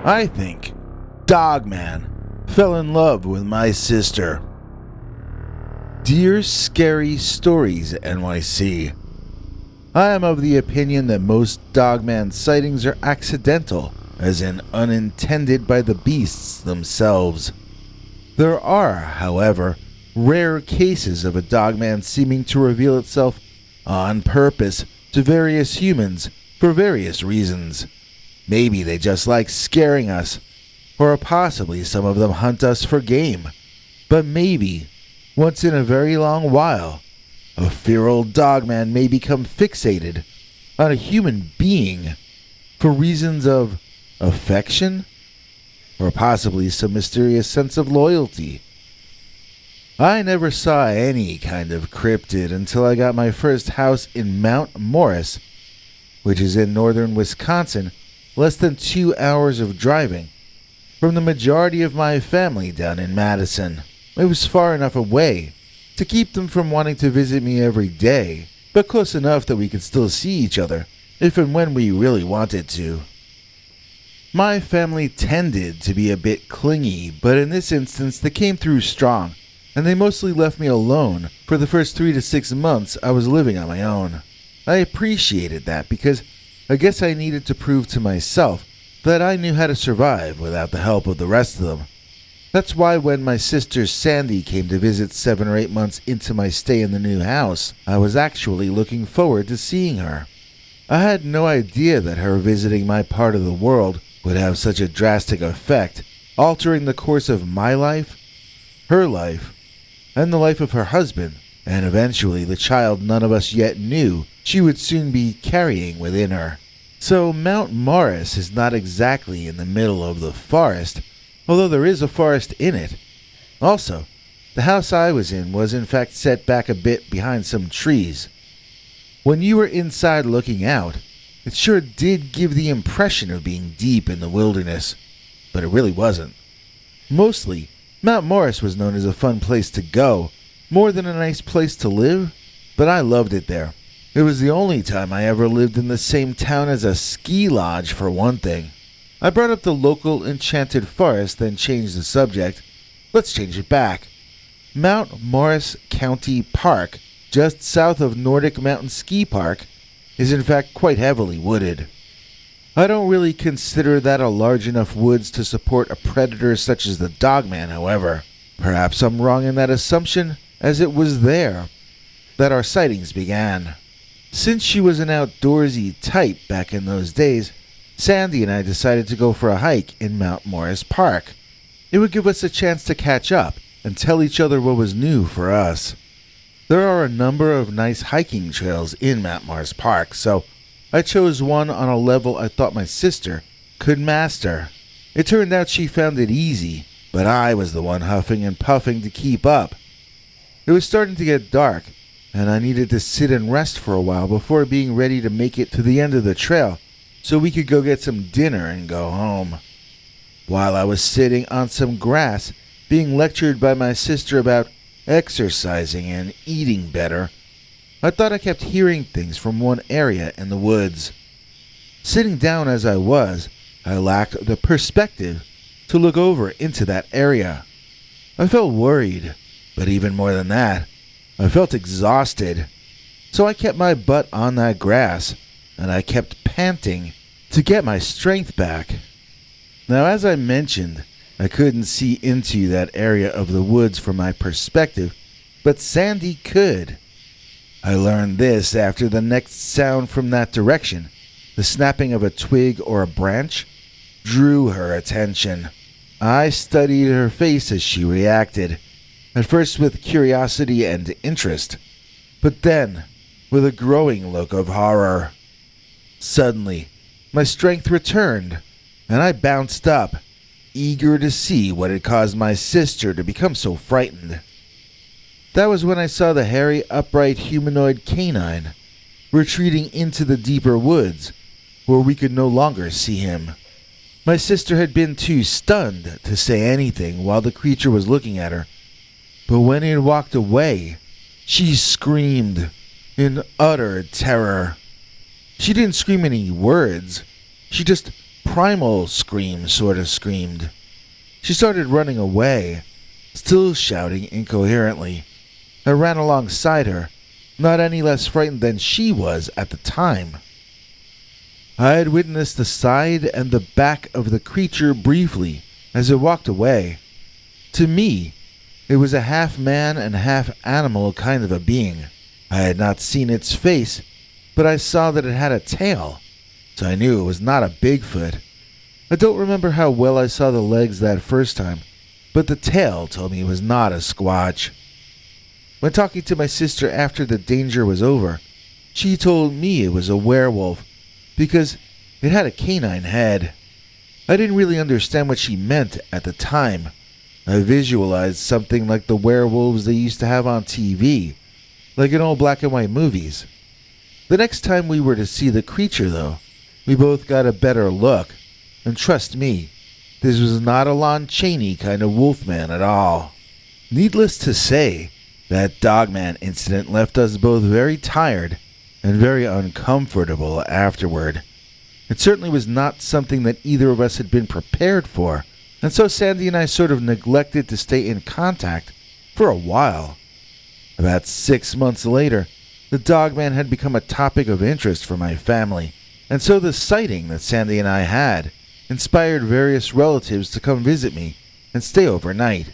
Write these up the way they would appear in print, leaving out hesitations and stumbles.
I think Dogman fell in love with my sister. Dear Scary Stories NYC, I am of the opinion that most Dogman sightings are accidental, as in unintended by the beasts themselves. There are, however, rare cases of a Dogman seeming to reveal itself on purpose to various humans for various reasons. Maybe they just like scaring us, or possibly some of them hunt us for game. But maybe, once in a very long while, a feral Dogman may become fixated on a human being for reasons of affection, or possibly some mysterious sense of loyalty. I never saw any kind of cryptid until I got my first house in Mount Morris, which is in northern Wisconsin, less than 2 hours of driving from the majority of my family down in Madison. It was far enough away to keep them from wanting to visit me every day, but close enough that we could still see each other if and when we really wanted to. My family tended to be a bit clingy, but in this instance they came through strong, and they mostly left me alone for the first 3 to 6 months I was living on my own. I appreciated that because I guess I needed to prove to myself that I knew how to survive without the help of the rest of them. That's why when my sister Sandy came to visit 7 or 8 months into my stay in the new house, I was actually looking forward to seeing her. I had no idea that her visiting my part of the world would have such a drastic effect, altering the course of my life, her life, and the life of her husband, and eventually the child none of us yet knew she would soon be carrying within her. So Mount Morris is not exactly in the middle of the forest, although there is a forest in it. Also, the house I was in was in fact set back a bit behind some trees. When you were inside looking out, it sure did give the impression of being deep in the wilderness, but it really wasn't. Mostly, Mount Morris was known as a fun place to go, more than a nice place to live, but I loved it there. It was the only time I ever lived in the same town as a ski lodge, for one thing. I brought up the local enchanted forest, then changed the subject. Let's change it back. Mount Morris County Park, just south of Nordic Mountain Ski Park, is in fact quite heavily wooded. I don't really consider that a large enough woods to support a predator such as the Dogman, however. Perhaps I'm wrong in that assumption, as it was there that our sightings began. Since she was an outdoorsy type back in those days, Sandy and I decided to go for a hike in Mount Morris Park. It would give us a chance to catch up and tell each other what was new for us. There are a number of nice hiking trails in Mount Morris Park, so I chose one on a level I thought my sister could master. It turned out she found it easy, but I was the one huffing and puffing to keep up. It was starting to get dark, and I needed to sit and rest for a while before being ready to make it to the end of the trail so we could go get some dinner and go home. While I was sitting on some grass, being lectured by my sister about exercising and eating better, I thought I kept hearing things from one area in the woods. Sitting down as I was, I lacked the perspective to look over into that area. I felt worried, but even more than that, I felt exhausted. So I kept my butt on that grass, and I kept panting to get my strength back. Now, as I mentioned, I couldn't see into that area of the woods from my perspective, but Sandy could. I learned this after the next sound from that direction, the snapping of a twig or a branch, drew her attention. I studied her face as she reacted, at first with curiosity and interest, but then with a growing look of horror. Suddenly, my strength returned, and I bounced up, eager to see what had caused my sister to become so frightened. That was when I saw the hairy, upright humanoid canine retreating into the deeper woods, where we could no longer see him. My sister had been too stunned to say anything while the creature was looking at her, but when it walked away, she screamed in utter terror. She didn't scream any words. She just primal scream sort of screamed. She started running away, still shouting incoherently. I ran alongside her, not any less frightened than she was at the time. I had witnessed the side and the back of the creature briefly as it walked away. To me, it was a half man and half animal kind of a being. I had not seen its face, but I saw that it had a tail, so I knew it was not a Bigfoot. I don't remember how well I saw the legs that first time, but the tail told me it was not a Squatch. When talking to my sister after the danger was over, she told me it was a werewolf because it had a canine head. I didn't really understand what she meant at the time. I visualized something like the werewolves they used to have on TV, like in old black and white movies. The next time we were to see the creature, though, we both got a better look, and trust me, this was not a Lon Chaney kind of wolfman at all. Needless to say, that Dogman incident left us both very tired and very uncomfortable afterward. It certainly was not something that either of us had been prepared for, and so Sandy and I sort of neglected to stay in contact for a while. About 6 months later, the Dogman had become a topic of interest for my family, and so the sighting that Sandy and I had inspired various relatives to come visit me and stay overnight.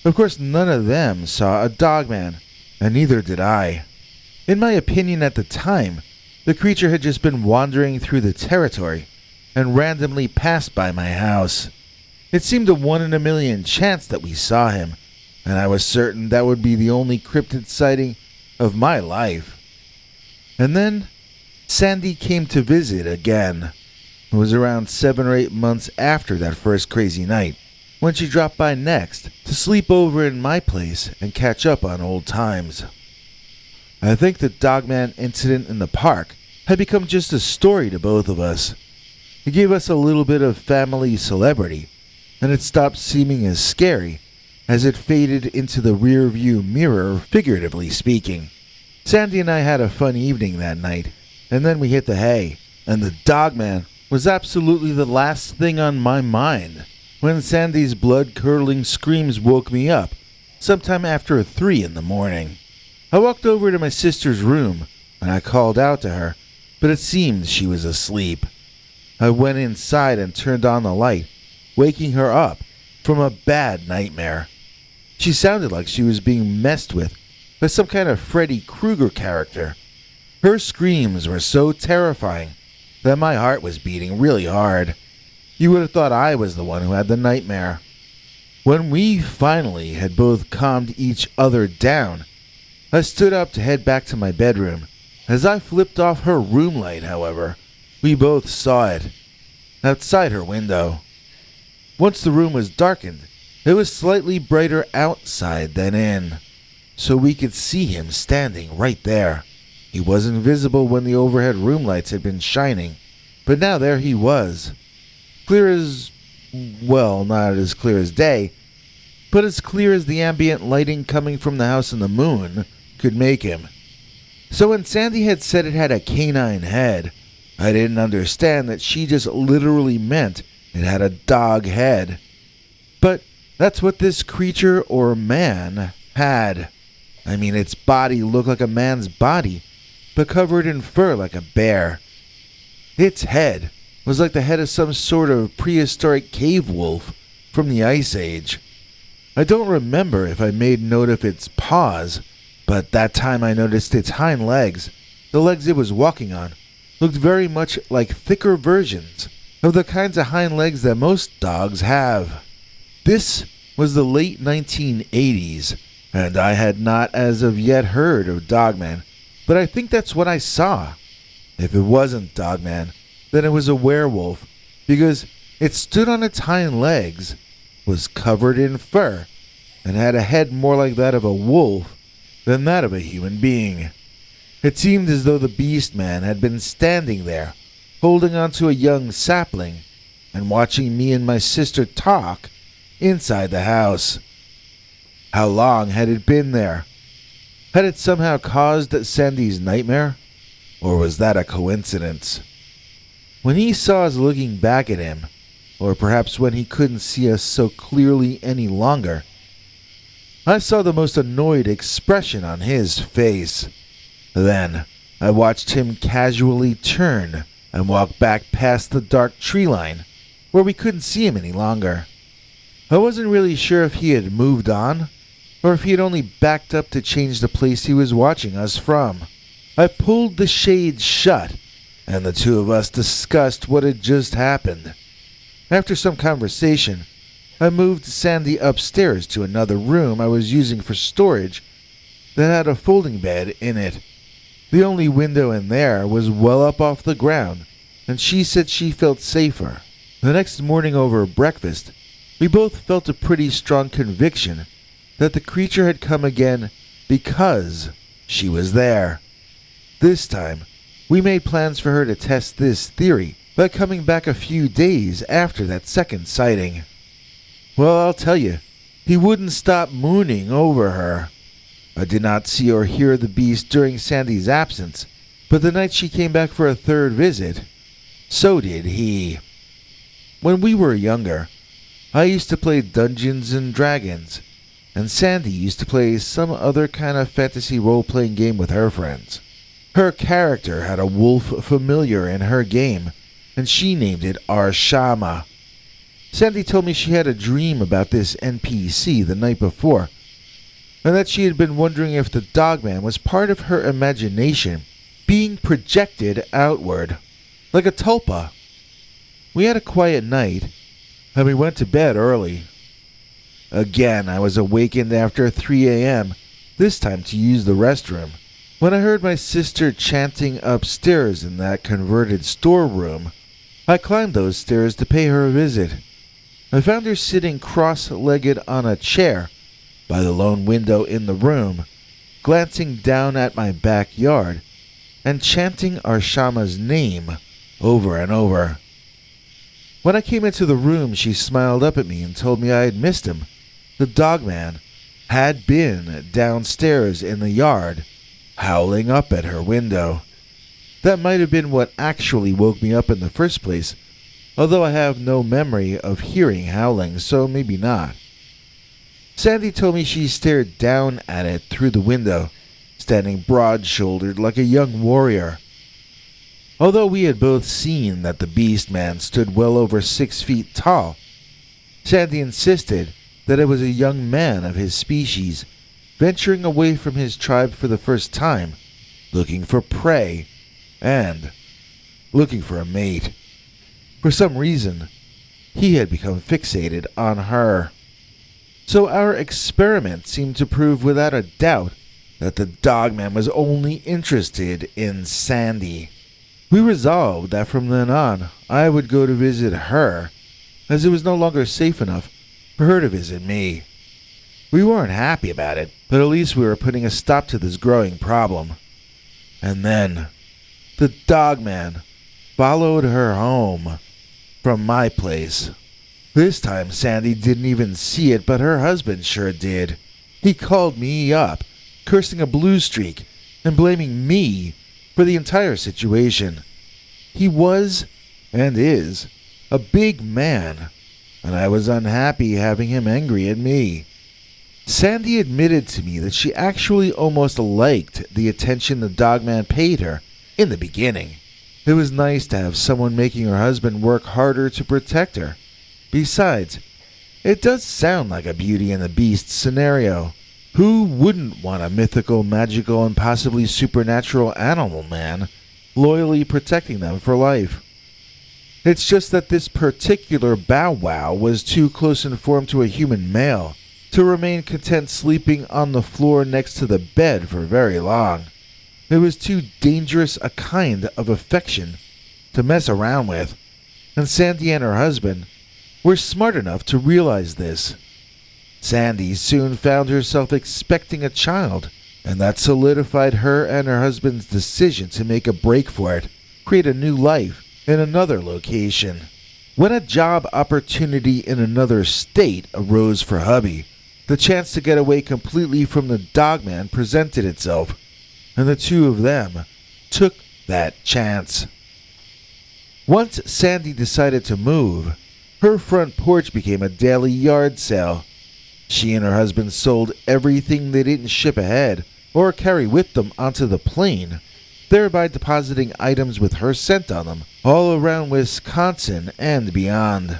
Of course, none of them saw a Dogman, and neither did I. In my opinion at the time, the creature had just been wandering through the territory and randomly passed by my house. It seemed a 1 in a million chance that we saw him, and I was certain that would be the only cryptid sighting of my life. And then, Sandy came to visit again. It was around 7 or 8 months after that first crazy night, when she dropped by next to sleep over in my place and catch up on old times. I think the Dogman incident in the park had become just a story to both of us. It gave us a little bit of family celebrity, and it stopped seeming as scary as it faded into the rear-view mirror, figuratively speaking. Sandy and I had a fun evening that night, and then we hit the hay, and the Dogman was absolutely the last thing on my mind when Sandy's blood-curdling screams woke me up sometime after 3 in the morning. I walked over to my sister's room, and I called out to her, but it seemed she was asleep. I went inside and turned on the light, waking her up from a bad nightmare. She sounded like she was being messed with by some kind of Freddy Krueger character. Her screams were so terrifying that my heart was beating really hard. You would have thought I was the one who had the nightmare. When we finally had both calmed each other down, I stood up to head back to my bedroom. As I flipped off her room light, however, we both saw it outside her window. Once the room was darkened, it was slightly brighter outside than in, so we could see him standing right there. He wasn't visible when the overhead room lights had been shining, but now there he was. Clear as, well, not as clear as day, but as clear as the ambient lighting coming from the house and the moon could make him. So when Sandy had said it had a canine head, I didn't understand that she just literally meant it had a dog head. But that's what this creature or man had. I mean, its body looked like a man's body, but covered in fur like a bear. Its head was like the head of some sort of prehistoric cave wolf from the Ice Age. I don't remember if I made note of its paws, but that time I noticed its hind legs, the legs it was walking on, looked very much like thicker versions of the kinds of hind legs that most dogs have. This was the late 1980s, and I had not as of yet heard of Dogman, but I think that's what I saw. If it wasn't Dogman, then it was a werewolf, because it stood on its hind legs, was covered in fur, and had a head more like that of a wolf than that of a human being. It seemed as though the beast man had been standing there, holding onto a young sapling, and watching me and my sister talk inside the house. How long had it been there? Had it somehow caused Sandy's nightmare? Or was that a coincidence? When he saw us looking back at him, or perhaps when he couldn't see us so clearly any longer, I saw the most annoyed expression on his face. Then, I watched him casually turn and walk back past the dark tree line, where we couldn't see him any longer. I wasn't really sure if he had moved on, or if he had only backed up to change the place he was watching us from. I pulled the shades shut, and the two of us discussed what had just happened. After some conversation, I moved Sandy upstairs to another room I was using for storage that had a folding bed in it. The only window in there was well up off the ground, and she said she felt safer. The next morning over breakfast, we both felt a pretty strong conviction that the creature had come again because she was there. This time, we made plans for her to test this theory by coming back a few days after that second sighting. Well, I'll tell you, he wouldn't stop mooning over her. I did not see or hear the beast during Sandy's absence, but the night she came back for a third visit, so did he. When we were younger, I used to play Dungeons and Dragons, and Sandy used to play some other kind of fantasy role-playing game with her friends. Her character had a wolf familiar in her game, and she named it Arshama. Sandy told me she had a dream about this NPC the night before, and that she had been wondering if the Dogman was part of her imagination being projected outward, like a tulpa. We had a quiet night, and we went to bed early. Again, I was awakened after 3 a.m., this time to use the restroom, when I heard my sister chanting upstairs in that converted storeroom. I climbed those stairs to pay her a visit. I found her sitting cross-legged on a chair by the lone window in the room, glancing down at my backyard and chanting Arshama's name over and over. When I came into the room, she smiled up at me and told me I had missed him. The Dogman had been downstairs in the yard, howling up at her window. That might have been what actually woke me up in the first place, although I have no memory of hearing howling, so maybe not. Sandy told me she stared down at it through the window, standing broad-shouldered like a young warrior. Although we had both seen that the beast man stood well over 6 feet tall, Sandy insisted that it was a young man of his species, venturing away from his tribe for the first time, looking for prey, and looking for a mate. For some reason, he had become fixated on her. So our experiment seemed to prove without a doubt that the Dogman was only interested in Sandy. We resolved that from then on, I would go to visit her, as it was no longer safe enough for her to visit me. We weren't happy about it, but at least we were putting a stop to this growing problem. And then, the Dogman followed her home from my place. This time Sandy didn't even see it, but her husband sure did. He called me up, cursing a blue streak and blaming me for the entire situation. He was, and is, a big man, and I was unhappy having him angry at me. Sandy admitted to me that she actually almost liked the attention the Dogman paid her in the beginning. It was nice to have someone making her husband work harder to protect her. Besides, it does sound like a Beauty and the Beast scenario. Who wouldn't want a mythical, magical, and possibly supernatural animal man loyally protecting them for life? It's just that this particular bow wow was too close in form to a human male to remain content sleeping on the floor next to the bed for very long. It was too dangerous a kind of affection to mess around with, and Sandy and her husband were smart enough to realize this. Sandy soon found herself expecting a child, and that solidified her and her husband's decision to make a break for it, create a new life in another location. When a job opportunity in another state arose for hubby, the chance to get away completely from the Dogman presented itself, and the two of them took that chance. Once Sandy decided to move, her front porch became a daily yard sale. She and her husband sold everything they didn't ship ahead or carry with them onto the plane, thereby depositing items with her scent on them all around Wisconsin and beyond.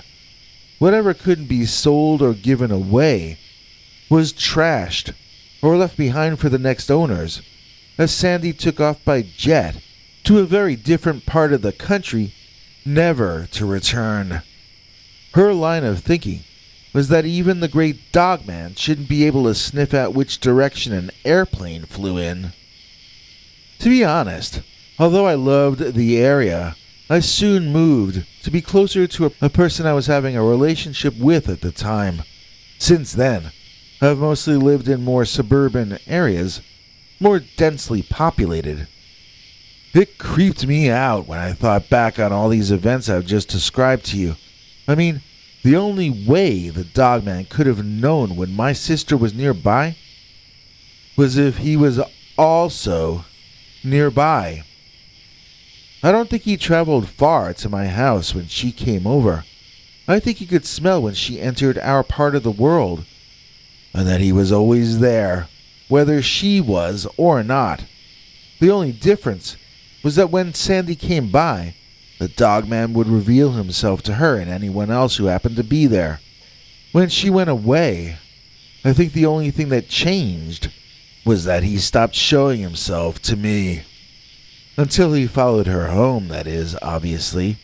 Whatever couldn't be sold or given away was trashed or left behind for the next owners, as Sandy took off by jet to a very different part of the country, never to return. Her line of thinking was that even the great Dogman shouldn't be able to sniff out which direction an airplane flew in. To be honest, although I loved the area, I soon moved to be closer to a person I was having a relationship with at the time. Since then, I've mostly lived in more suburban areas, more densely populated. It creeped me out when I thought back on all these events I've just described to you. I mean, the only way the Dogman could have known when my sister was nearby was if he was also nearby. I don't think he traveled far to my house when she came over. I think he could smell when she entered our part of the world, and that he was always there, whether she was or not. The only difference was that when Sandy came by, the Dogman would reveal himself to her and anyone else who happened to be there. When she went away, I think the only thing that changed was that he stopped showing himself to me. Until he followed her home, that is, obviously.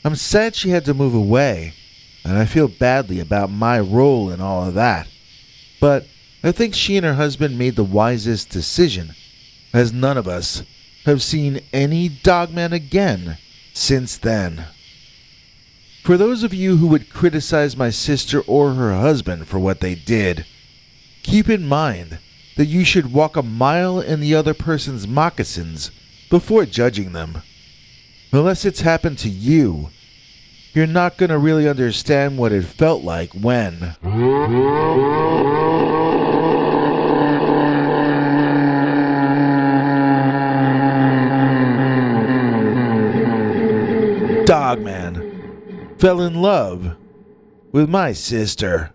I'm sad she had to move away, and I feel badly about my role in all of that. But I think she and her husband made the wisest decision, as none of us have seen any Dogman again since then. For those of you who would criticize my sister or her husband for what they did, keep in mind that you should walk a mile in the other person's moccasins before judging them. Unless it's happened to you, you're not going to really understand what it felt like when... Dogman fell in love with my sister.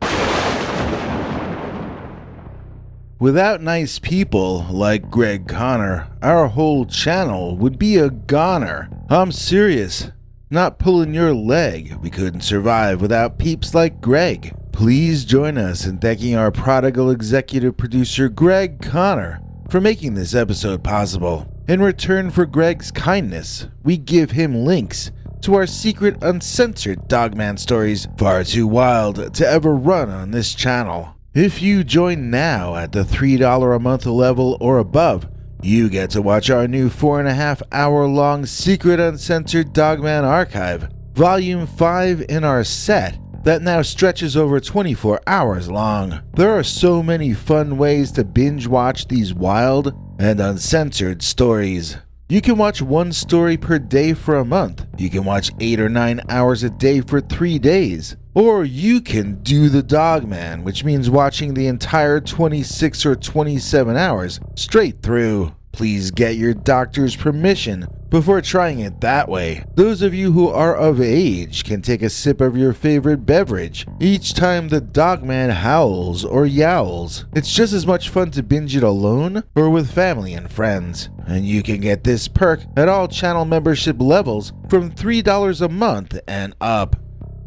Without nice people like Greg Connor, our whole channel would be a goner. I'm serious. Not pulling your leg. We couldn't survive without peeps like Greg. Please join us in thanking our prodigal executive producer Greg Connor for making this episode possible. In return for Greg's kindness, we give him links to our secret uncensored Dogman stories far too wild to ever run on this channel. If you join now at the $3 a month level or above, you get to watch our new 4.5 hour long secret uncensored Dogman archive, volume 5 in our set that now stretches over 24 hours long. There are so many fun ways to binge watch these wild and uncensored stories. You can watch one story per day for a month. You can watch 8 or 9 hours a day for 3 days. Or you can do the Dogman, which means watching the entire 26 or 27 hours straight through. Please get your doctor's permission before trying it that way. Those of you who are of age can take a sip of your favorite beverage each time the Dogman howls or yowls. It's just as much fun to binge it alone or with family and friends. And you can get this perk at all channel membership levels from $3 a month and up.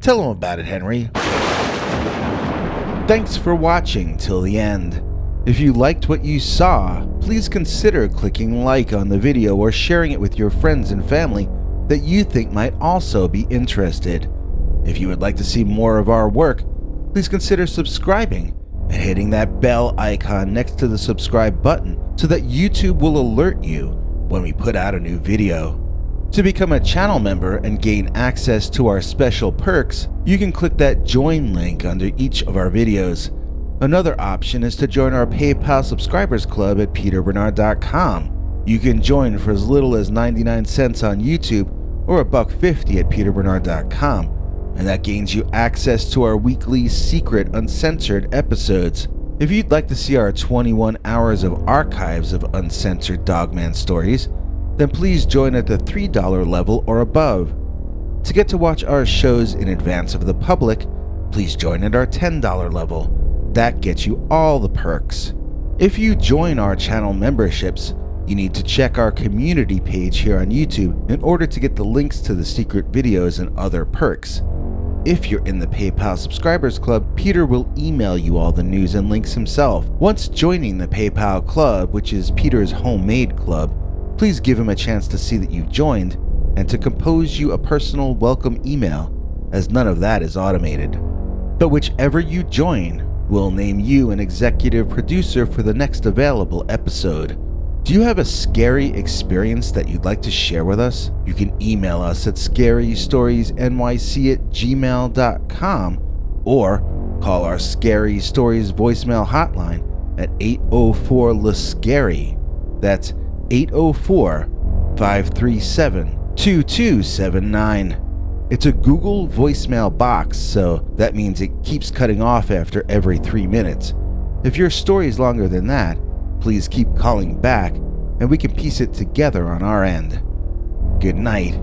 Tell them about it, Henry. Thanks for watching till the end. If you liked what you saw, please consider clicking like on the video or sharing it with your friends and family that you think might also be interested. If you would like to see more of our work, please consider subscribing and hitting that bell icon next to the subscribe button so that YouTube will alert you when we put out a new video. To become a channel member and gain access to our special perks, you can click that join link under each of our videos. Another option is to join our PayPal subscribers club at peterbernard.com. You can join for as little as 99 cents on YouTube or $1.50 at peterbernard.com, and that gains you access to our weekly secret uncensored episodes. If you'd like to see our 21 hours of archives of uncensored Dogman stories, then please join at the $3 level or above. To get to watch our shows in advance of the public, please join at our $10 level. That gets you all the perks. If you join our channel memberships, you need to check our community page here on YouTube in order to get the links to the secret videos and other perks. If you're in the PayPal Subscribers Club, Peter will email you all the news and links himself. Once joining the PayPal Club, which is Peter's homemade club, please give him a chance to see that you've joined and to compose you a personal welcome email, as none of that is automated. But whichever you join, we'll name you an executive producer for the next available episode. Do you have a scary experience that you'd like to share with us? You can email us at scarystoriesnyc@gmail.com or call our Scary Stories voicemail hotline at 804-LA-SCARY. That's 804-537-2279. It's a Google voicemail box, so that means it keeps cutting off after every 3 minutes. If your story is longer than that, please keep calling back and we can piece it together on our end. Good night,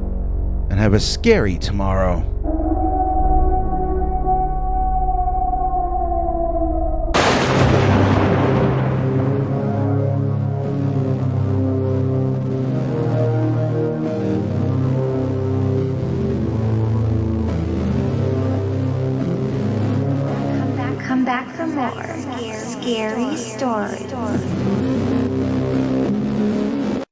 and have a scary tomorrow. Come back for more scary stories.